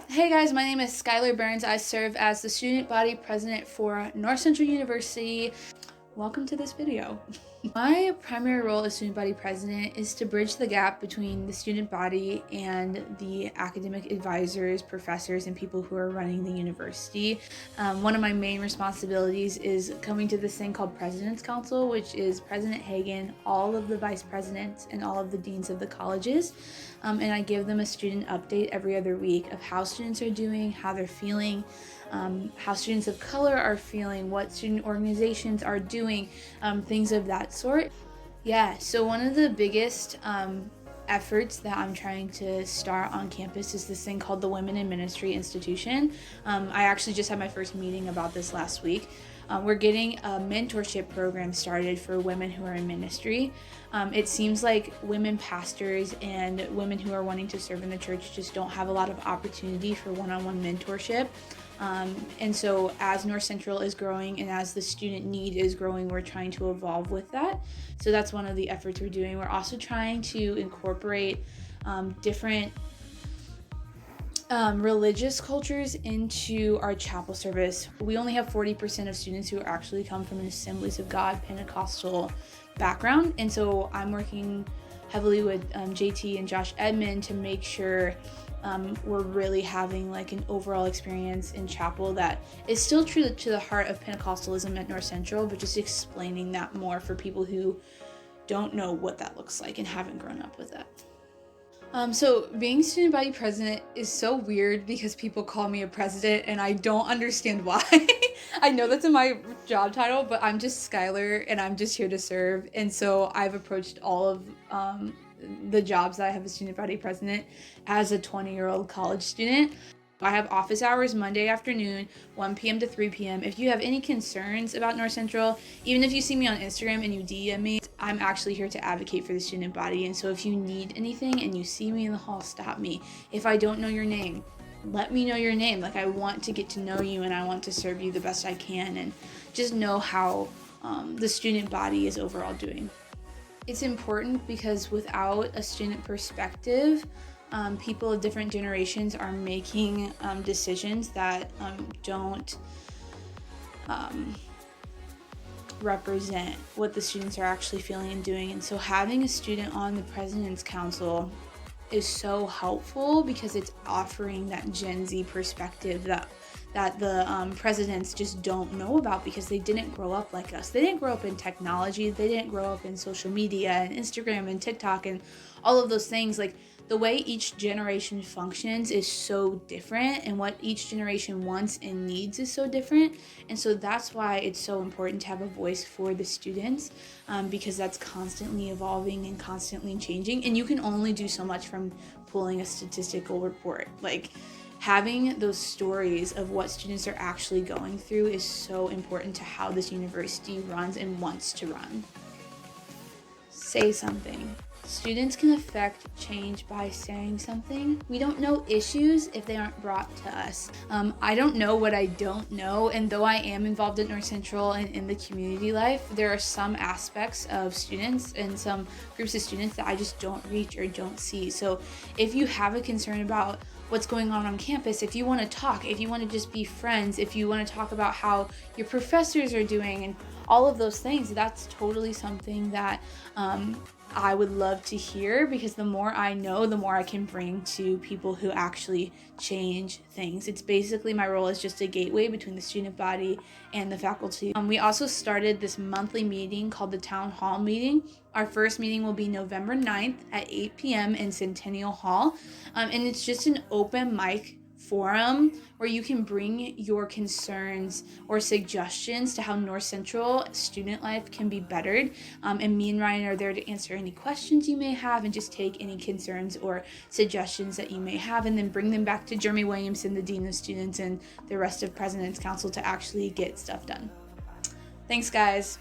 Hey guys, my name is Skylar Burns. I serve as the student body president for North Central University. Welcome to this video. My primary role as student body president is to bridge the gap between the student body and the academic advisors, professors, and people who are running the university. One of my main responsibilities is coming to this thing called President's Council, which is President Hagan, all of the vice presidents, and all of the deans of the colleges. And I give them a student update every other week of how students are doing, how they're feeling, how students of color are feeling, what student organizations are doing, things of that sort. Yeah, so one of the biggest efforts that I'm trying to start on campus is this thing called the Women in Ministry Institution. I actually just had my first meeting about this last week. We're getting a mentorship program started for women who are in ministry. It seems like women pastors and women who are wanting to serve in the church just don't have a lot of opportunity for one-on-one mentorship. And so as North Central is growing and as the student need is growing, we're trying to evolve with that. So that's one of the efforts we're doing. We're also trying to incorporate different religious cultures into our chapel service. We only have 40% of students who actually come from an Assemblies of God Pentecostal background. And so I'm working heavily with JT and Josh Edmond to make sure we're really having like an overall experience in chapel that is still true to the heart of Pentecostalism at North Central, but just explaining that more for people who don't know what that looks like and haven't grown up with that. So being student body president is so weird because people call me a president and I don't understand why. I know that's in my job title, but I'm just Skylar and I'm just here to serve. And so I've approached all of the jobs that I have as student body president as a 20-year-old college student. I have office hours Monday afternoon, 1 p.m. to 3 p.m. If you have any concerns about North Central, even if you see me on Instagram and you DM me, I'm actually here to advocate for the student body. And so if you need anything and you see me in the hall, stop me. If I don't know your name, let me know your name. Like, I want to get to know you and I want to serve you the best I can and just know how the student body is overall doing. It's important because without a student perspective, people of different generations are making decisions that don't represent what the students are actually feeling and doing. And so having a student on the President's Council is so helpful because it's offering that Gen Z perspective that the presidents just don't know about because they didn't grow up like us. They didn't grow up in technology. They didn't grow up in social media and Instagram and TikTok and all of those things. Like, the way each generation functions is so different, and what each generation wants and needs is so different. And so that's why it's so important to have a voice for the students, because that's constantly evolving and constantly changing. And you can only do so much from pulling a statistical report. Like, having those stories of what students are actually going through is so important to how this university runs and wants to run. Say something. Students can affect change by saying something. We don't know issues if they aren't brought to us. I don't know what I don't know, and though I am involved at North Central and in the community life, there are some aspects of students and some groups of students that I just don't reach or don't see. So if you have a concern about what's going on campus, if you want to talk, if you want to just be friends, if you want to talk about how your professors are doing and all of those things, that's totally something that I would love to hear, because the more I know, the more I can bring to people who actually change things. It's basically my role is just a gateway between the student body and the faculty. We also started this monthly meeting called the Town Hall Meeting. Our first meeting will be November 9th at 8 p.m. in Centennial Hall. And it's just an open mic forum where you can bring your concerns or suggestions to how North Central student life can be bettered. And me and Ryan are there to answer any questions you may have and just take any concerns or suggestions that you may have and then bring them back to Jeremy Williamson, the Dean of Students, and the rest of President's Council to actually get stuff done. Thanks, guys.